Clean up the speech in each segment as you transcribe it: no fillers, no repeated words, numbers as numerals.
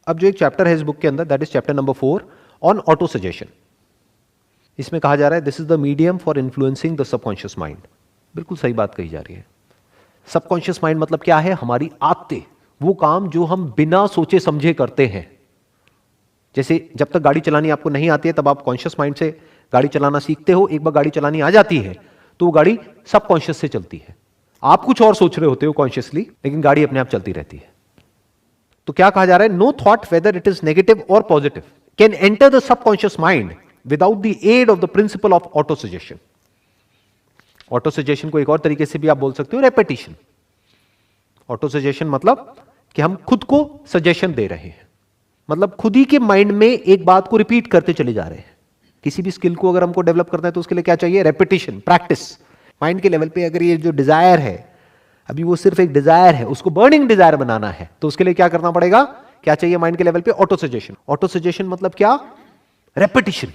अब जो एक चैप्टर है इस बुक के अंदर, that is chapter number 4 on auto suggestion. इसमें कहा जा रहा है this is the medium for influencing the subconscious mind. बिल्कुल सही बात कही जा रही है। सबकॉन्शियस माइंड मतलब क्या है? हमारी आदतें, वो काम जो हम बिना सोचे समझे करते हैं। जैसे जब तक गाड़ी चलानी आपको नहीं आती है तब आप कॉन्शियस माइंड से गाड़ी चलाना सीखते हो, एक बार गाड़ी चलानी आ जाती है तो वो गाड़ी सबकॉन्शियस से चलती है। आप कुछ और सोच रहे होते हो कॉन्शियसली, लेकिन गाड़ी अपने आप चलती रहती है। तो क्या कहा जा रहा है? No thought whether it is negative और positive can enter the subconscious mind without the aid of the principle of autosuggestion. Autosuggestion को एक और तरीके से भी आप बोल सकते हो रेपिटेशन। ऑटो सजेशन मतलब कि हम खुद को सजेशन दे रहे हैं, मतलब खुद ही के माइंड में एक बात को रिपीट करते चले जा रहे हैं। किसी भी स्किल को अगर हमको डेवलप करना है तो उसके लिए क्या चाहिए? Repetition, practice. माइंड के लेवल पे अगर ये जो डिजायर है, अभी वो सिर्फ एक डिजायर है, उसको बर्निंग डिजायर बनाना है, तो उसके लिए क्या करना पड़ेगा? क्या चाहिए माइंड के लेवल पे? Auto suggestion. ऑटो सजेशन मतलब क्या? रेपिटेशन,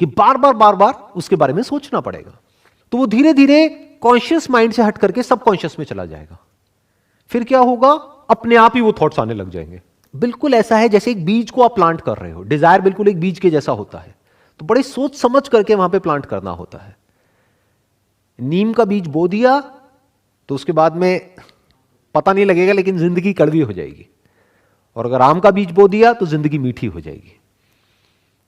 कि बार बार उसके बारे में सोचना पड़ेगा। तो वो धीरे धीरे कॉन्शियस माइंड से हट करके सबकॉन्शियस में चला जाएगा। फिर क्या होगा? अपने आप ही वो थॉट्स आने लग जाएंगे। बिल्कुल ऐसा है जैसे एक बीज को आप प्लांट कर रहे हो। डिजायर बिल्कुल एक बीज के जैसा होता है, तो बड़े सोच समझ करके वहां पे प्लांट करना होता है। नीम का बीज बो दिया तो उसके बाद में पता नहीं लगेगा, लेकिन जिंदगी कड़वी हो जाएगी। और अगर आम का बीज बो दिया तो जिंदगी मीठी हो जाएगी।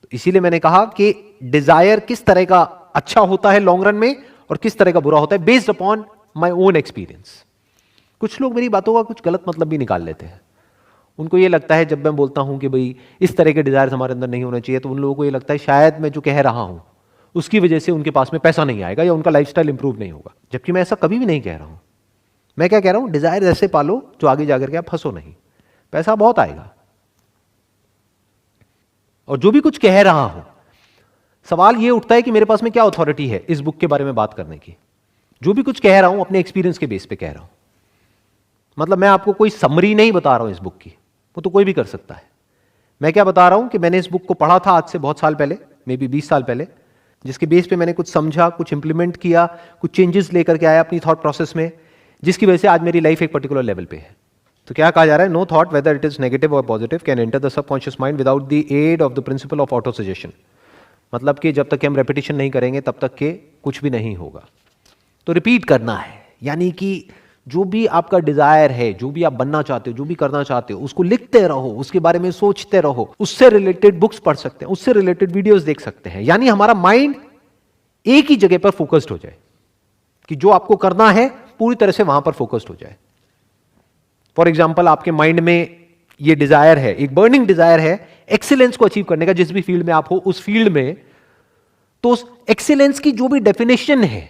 तो इसीलिए मैंने कहा कि डिजायर किस तरह का अच्छा होता है लॉन्ग रन में और किस तरह का बुरा होता है, based upon my own experience. कुछ लोग मेरी बातों का कुछ गलत मतलब भी निकाल लेते हैं। उनको ये लगता है जब मैं बोलता हूं कि भाई इस तरह के डिजायर्स हमारे अंदर नहीं होने चाहिए, तो उन लोगों को ये लगता है शायद मैं जो कह रहा हूं उसकी वजह से उनके पास में पैसा नहीं आएगा या उनका लाइफस्टाइल इंप्रूव नहीं होगा। जबकि मैं ऐसा कभी भी नहीं कह रहा हूं। मैं क्या कह रहा हूं? डिजायर ऐसे पालो जो आगे जाकर के आप फंसो नहीं, पैसा बहुत आएगा। और जो भी कुछ कह रहा हूं, सवाल यह उठता है कि मेरे पास में क्या अथॉरिटी है इस बुक के बारे में बात करने की। जो भी कुछ कह रहा हूं अपने एक्सपीरियंस के बेस पे कह रहा हूं। मतलब मैं आपको कोई समरी नहीं बता रहा हूं इस बुक की, वो तो कोई भी कर सकता है। मैं क्या बता रहा हूं कि मैंने इस बुक को पढ़ा था आज से बहुत साल पहले, मे बी 20 साल पहले, जिसके बेस पे मैंने कुछ समझा, कुछ इंप्लीमेंट किया, कुछ चेंजेस लेकर के आया अपनी थॉट प्रोसेस में, जिसकी वजह से आज मेरी लाइफ एक पर्टिकुलर लेवल पे है। तो क्या कहा जा रहा है? No thought whether it is negative और positive can enter the subconscious mind without the aid of the principle of autosuggestion. मतलब कि जब तक हम रेपिटेशन नहीं करेंगे तब तक के कुछ भी नहीं होगा। तो रिपीट करना है, यानी कि जो भी आपका डिजायर है, जो भी आप बनना चाहते हो, जो भी करना चाहते हो, उसको लिखते रहो, उसके बारे में सोचते रहो। उससे रिलेटेड बुक्स पढ़ सकते हैं, उससे रिलेटेड वीडियोस देख सकते हैं, यानी हमारा माइंड एक ही जगह पर फोकस्ड हो जाए, कि जो आपको करना है पूरी तरह से वहां पर फोकस्ड हो जाए। फॉर एग्जाम्पल, आपके माइंड में ये डिजायर है, एक बर्निंग डिजायर है एक्सीलेंस को अचीव करने का, जिस भी फील्ड में आप हो उस फील्ड में। तो उस एक्सीलेंस की जो भी डेफिनेशन है,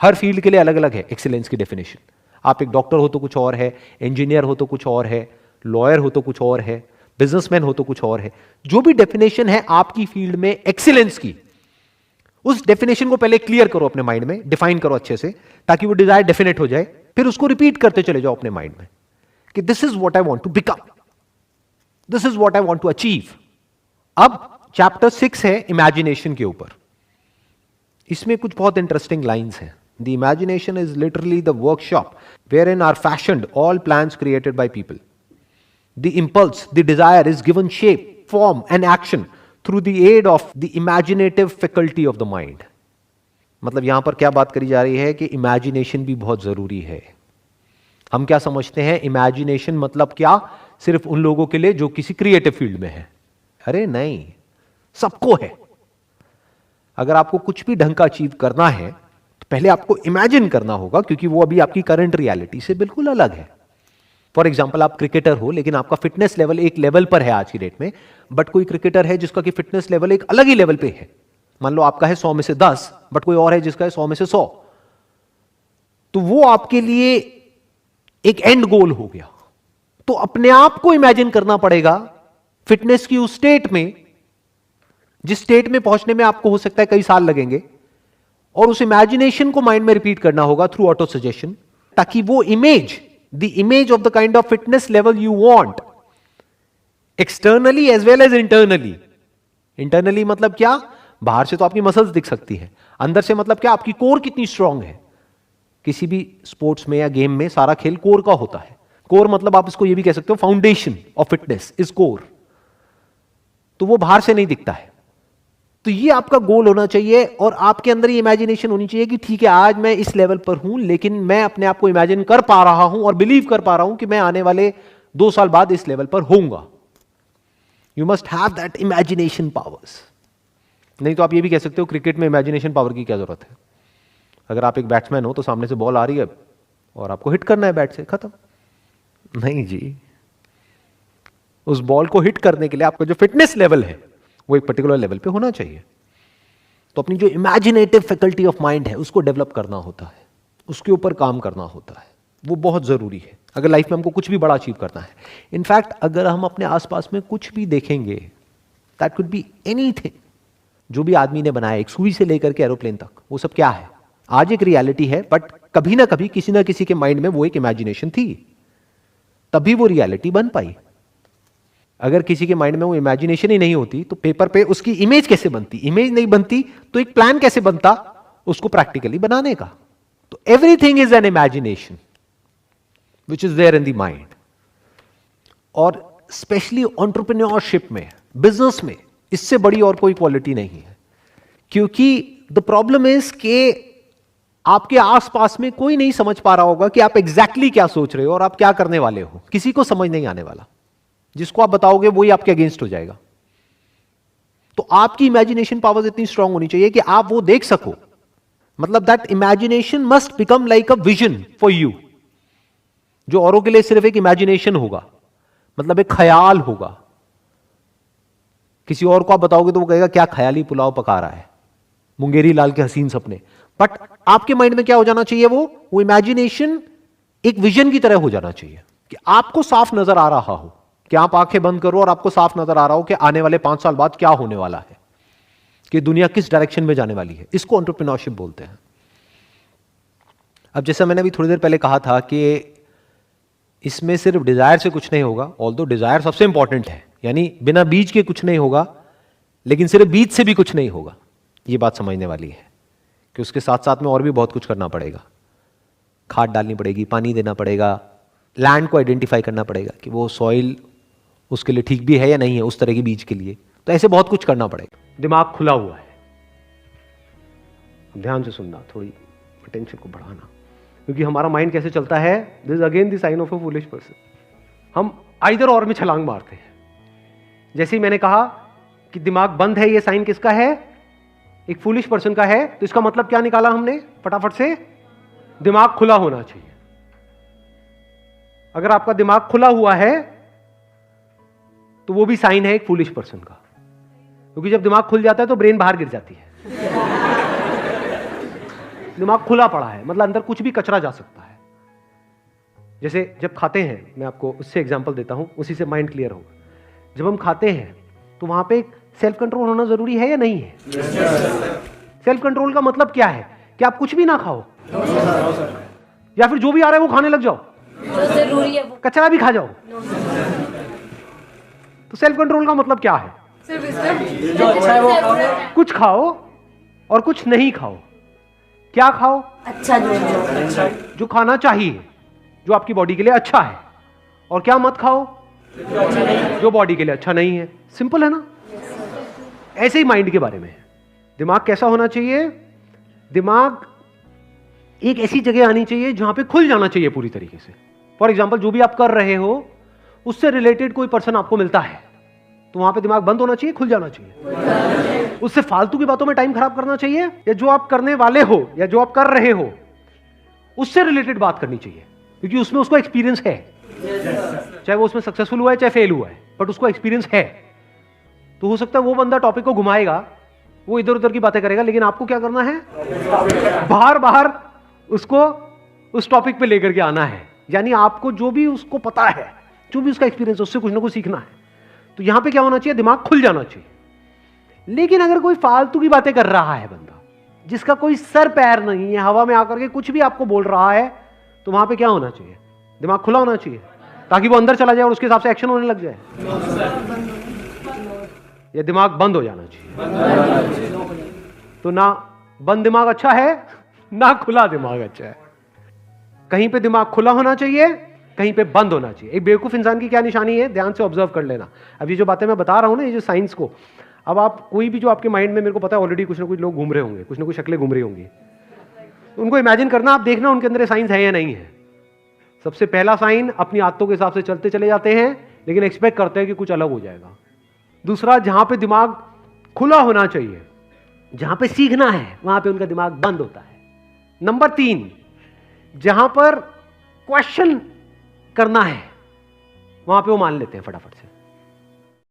हर फील्ड के लिए अलग अलग है एक्सीलेंस की डेफिनेशन। आप एक डॉक्टर हो तो कुछ और है, इंजीनियर हो तो कुछ और है, लॉयर हो तो कुछ और है, बिजनेसमैन हो तो कुछ और है। जो भी डेफिनेशन है आपकी फील्ड में एक्सीलेंस की, उस डेफिनेशन को पहले क्लियर करो अपने माइंड में, डिफाइन करो अच्छे से, ताकि वो डिजायर डेफिनेट हो जाए। फिर उसको रिपीट करते चले जाओ अपने माइंड में कि this is what I want to become, this is what I want to achieve. अब चैप्टर 6 है इमेजिनेशन के ऊपर। इसमें कुछ बहुत इंटरेस्टिंग लाइंस हैं। The imagination is literally the workshop wherein are fashioned all plans created by people. The impulse, the desire is given shape, form and action through the aid of the imaginative faculty of the mind. मतलब यहां पर क्या बात करी जा रही है कि इमेजिनेशन भी बहुत जरूरी है। हम क्या समझते हैं इमेजिनेशन मतलब क्या? सिर्फ उन लोगों के लिए जो किसी क्रिएटिव फील्ड में है। अरे नहीं, सबको है। अगर आपको कुछ भी ढंग का अचीव करना है तो पहले आपको इमेजिन करना होगा, क्योंकि वो अभी आपकी करंट रियलिटी से बिल्कुल अलग है। फॉर एग्जाम्पल, आप क्रिकेटर हो लेकिन आपका फिटनेस लेवल एक लेवल पर है आज की डेट में, बट कोई क्रिकेटर है जिसका कि फिटनेस लेवल एक अलग ही लेवल पे है। मान लो आपका है 100 में से 10, बट कोई और है जिसका है 100 में से 100। तो वो आपके लिए एक एंड गोल हो गया। तो अपने आप को इमेजिन करना पड़ेगा फिटनेस की उस स्टेट में, जिस स्टेट में पहुंचने में आपको हो सकता है कई साल लगेंगे, और उस इमेजिनेशन को माइंड में रिपीट करना होगा थ्रू ऑटो सजेशन, ताकि वो image, the image of the kind of fitness level you want, externally as well as internally. Internally मतलब क्या? बाहर से तो आपकी मसल्स दिख सकती है, अंदर से मतलब क्या? आपकी कोर कितनी स्ट्रांग है। किसी भी स्पोर्ट्स में या गेम में सारा खेल कोर का होता है। कोर मतलब आप इसको ये भी कह सकते हो foundation of fitness is core, तो वो बाहर से नहीं दिखता है। तो ये आपका गोल होना चाहिए और आपके अंदर ये इमेजिनेशन होनी चाहिए कि ठीक है आज मैं इस लेवल पर हूं, लेकिन मैं अपने आप को इमेजिन कर पा रहा हूं और बिलीव कर पा रहा हूं कि मैं आने वाले 2 साल बाद इस लेवल पर होऊंगा। You must have that imagination powers. नहीं तो आप ये भी कह सकते हो क्रिकेट में इमेजिनेशन पावर की क्या जरूरत है। अगर आप एक बैट्समैन हो तो सामने से बॉल आ रही है और आपको हिट करना है बैट से, खत्म। नहीं जी, उस बॉल को हिट करने के लिए आपका जो फिटनेस लेवल है वो एक पर्टिकुलर लेवल पे होना चाहिए। तो अपनी जो इमेजिनेटिव फैकल्टी ऑफ माइंड है उसको डेवलप करना होता है, उसके ऊपर काम करना होता है, वो बहुत जरूरी है अगर लाइफ में हमको कुछ भी बड़ा अचीव करना है। इनफैक्ट अगर हम अपने आसपास में कुछ भी देखेंगे, दैट कुड बी एनीथिंग, जो भी आदमी ने बनाया, एक सुई से लेकर के एरोप्लेन तक, वो सब क्या है, आज एक रियलिटी है, बट कभी ना कभी किसी ना किसी के माइंड में वो एक इमेजिनेशन थी, तभी वो रियलिटी बन पाई। अगर किसी के माइंड में वो इमेजिनेशन ही नहीं होती तो पेपर पे उसकी इमेज कैसे बनती, इमेज नहीं बनती तो एक प्लान कैसे बनता उसको प्रैक्टिकली बनाने का। तो everything is an imagination which is there in the mind. और स्पेशली एंटरप्रेन्योरशिप में, बिजनेस में, इससे बड़ी और कोई क्वालिटी नहीं है। क्योंकि द प्रॉब्लम इज कि आपके आसपास में कोई नहीं समझ पा रहा होगा कि आप एग्जैक्टली क्या सोच रहे हो और आप क्या करने वाले हो, किसी को समझ नहीं आने वाला। जिसको आप बताओगे वही आपके अगेंस्ट हो जाएगा। तो आपकी इमेजिनेशन पावर्स इतनी स्ट्रांग होनी चाहिए कि आप वो देख सको। मतलब that imagination must become like a vision for you, जो औरों के लिए सिर्फ एक इमेजिनेशन होगा, मतलब एक ख्याल होगा। किसी और को आप बताओगे तो वो कहेगा क्या ख्याली पुलाव पका रहा है, मुंगेरी लाल के हसीन सपने। बट आपके माइंड में क्या हो जाना चाहिए, वो इमेजिनेशन एक विजन की तरह हो जाना चाहिए कि आपको साफ नजर आ रहा हो, कि आप आंखें बंद करो और आपको साफ नजर आ रहा हो कि आने वाले 5 साल बाद क्या होने वाला है, कि दुनिया किस डायरेक्शन में जाने वाली है। इसको एंटरप्रेन्योरशिप बोलते हैं। अब जैसा मैंने अभी थोड़ी देर पहले कहा था कि इसमें सिर्फ डिजायर से कुछ नहीं होगा, ऑल्दो डिजायर सबसे इंपॉर्टेंट है, यानी बिना बीज के कुछ नहीं होगा, लेकिन सिर्फ बीज से भी कुछ नहीं होगा। यह बात समझने वाली है कि उसके साथ साथ में और भी बहुत कुछ करना पड़ेगा। खाद डालनी पड़ेगी, पानी देना पड़ेगा, लैंड को आइडेंटिफाई करना पड़ेगा कि वो सॉइल उसके लिए ठीक भी है या नहीं है, उस तरह के बीज के लिए। तो ऐसे बहुत कुछ करना पड़ेगा। दिमाग खुला हुआ है, ध्यान से सुनना, थोड़ी अटेंशन को बढ़ाना, क्योंकि हमारा माइंड कैसे चलता है, this is again the sign of a foolish person. हम आइदर और में छलांग मारते हैं। जैसे ही मैंने कहा कि दिमाग बंद है, ये साइन किसका है, एक फूलिश पर्सन का है, तो इसका मतलब क्या निकाला हमने फटाफट से, दिमाग खुला होना चाहिए। अगर आपका दिमाग खुला हुआ है तो वो भी साइन है एक फूलिश पर्सन का, क्योंकि जब दिमाग खुल जाता है तो ब्रेन बाहर गिर जाती है। दिमाग खुला पड़ा है मतलब अंदर कुछ भी कचरा जा सकता है। जैसे जब खाते हैं, मैं आपको उससे एग्जांपल देता हूं, उसी से माइंड क्लियर होगा। जब हम खाते हैं तो वहां पे सेल्फ कंट्रोल होना जरूरी है या नहीं है? सेल्फ कंट्रोल का मतलब क्या है कि आप कुछ भी ना खाओ, या फिर जो भी आ रहा है वो खाने लग जाओ, जो जरूरी है वो, कचरा भी खा जाओ। तो सेल्फ कंट्रोल का मतलब क्या है? सिर्फ इसमें जो अच्छा है वो खाओ, कुछ खाओ और कुछ नहीं खाओ। क्या खाओ? अच्छा जो खाना चाहिए, जो आपकी बॉडी के लिए अच्छा है। और क्या मत खाओ? जो बॉडी के लिए अच्छा नहीं है। सिंपल है ना? ऐसे ही माइंड के बारे में है। दिमाग कैसा होना चाहिए? दिमाग एक ऐसी जगह आनी चाहिए जहां पे खुल जाना चाहिए पूरी तरीके से। फॉर एग्जाम्पल, जो भी आप कर रहे हो उससे रिलेटेड कोई पर्सन आपको मिलता है तो वहां पे दिमाग बंद होना चाहिए, खुल जाना चाहिए। उससे फालतू की बातों में टाइम खराब करना चाहिए, या जो आप करने वाले हो या जो आप कर रहे हो उससे रिलेटेड बात करनी चाहिए, क्योंकि उसमें उसको एक्सपीरियंस है। चाहे वो उसमें सक्सेसफुल हुआ है चाहे फेल हुआ है, बट उसको एक्सपीरियंस है। तो हो सकता है वो बंदा टॉपिक को घुमाएगा, वो इधर उधर की बातें करेगा, लेकिन आपको क्या करना है? बाहर बाहर उसको उस टॉपिक पे लेकर के आना है। यानी आपको जो भी उसको पता है, जो भी उसका एक्सपीरियंस है, उससे कुछ ना कुछ सीखना है। तो यहां पे क्या होना चाहिए? दिमाग खुल जाना चाहिए। लेकिन अगर कोई फालतू की बातें कर रहा है बंदा, जिसका कोई सर पैर नहीं है, हवा में आकर के कुछ भी आपको बोल रहा है, तो वहां पे क्या होना चाहिए? दिमाग खुला होना चाहिए, ताकि वो अंदर चला जाए और उसके हिसाब से एक्शन होने लग जाए। या दिमाग बंद हो जाना चाहिए। तो ना बंद दिमाग अच्छा है, ना खुला दिमाग अच्छा है। कहीं पे दिमाग खुला होना चाहिए, कहीं पे बंद होना चाहिए। एक बेवकूफ़ इंसान की क्या निशानी है, ध्यान से ऑब्जर्व कर लेना। अब ये जो बातें मैं बता रहा हूँ ना, ये जो साइंस को, अब आप कोई भी जो आपके माइंड में, मेरे को पता है ऑलरेडी कुछ ना कुछ लोग घूम रहे होंगे, कुछ ना कुछ शक्लें घूम रही होंगी, उनको इमेजिन करना, आप देखना उनके अंदर साइंस है या नहीं है। सबसे पहला साइन, अपनी आदतों के हिसाब से चलते चले जाते हैं लेकिन एक्सपेक्ट करते हैं कि कुछ अलग हो जाएगा। दूसरा, जहां पे दिमाग खुला होना चाहिए, जहां पे सीखना है, वहां पे उनका दिमाग बंद होता है। नंबर 3, जहां पर क्वेश्चन करना है, वहां पे वो मान लेते हैं फटाफट से।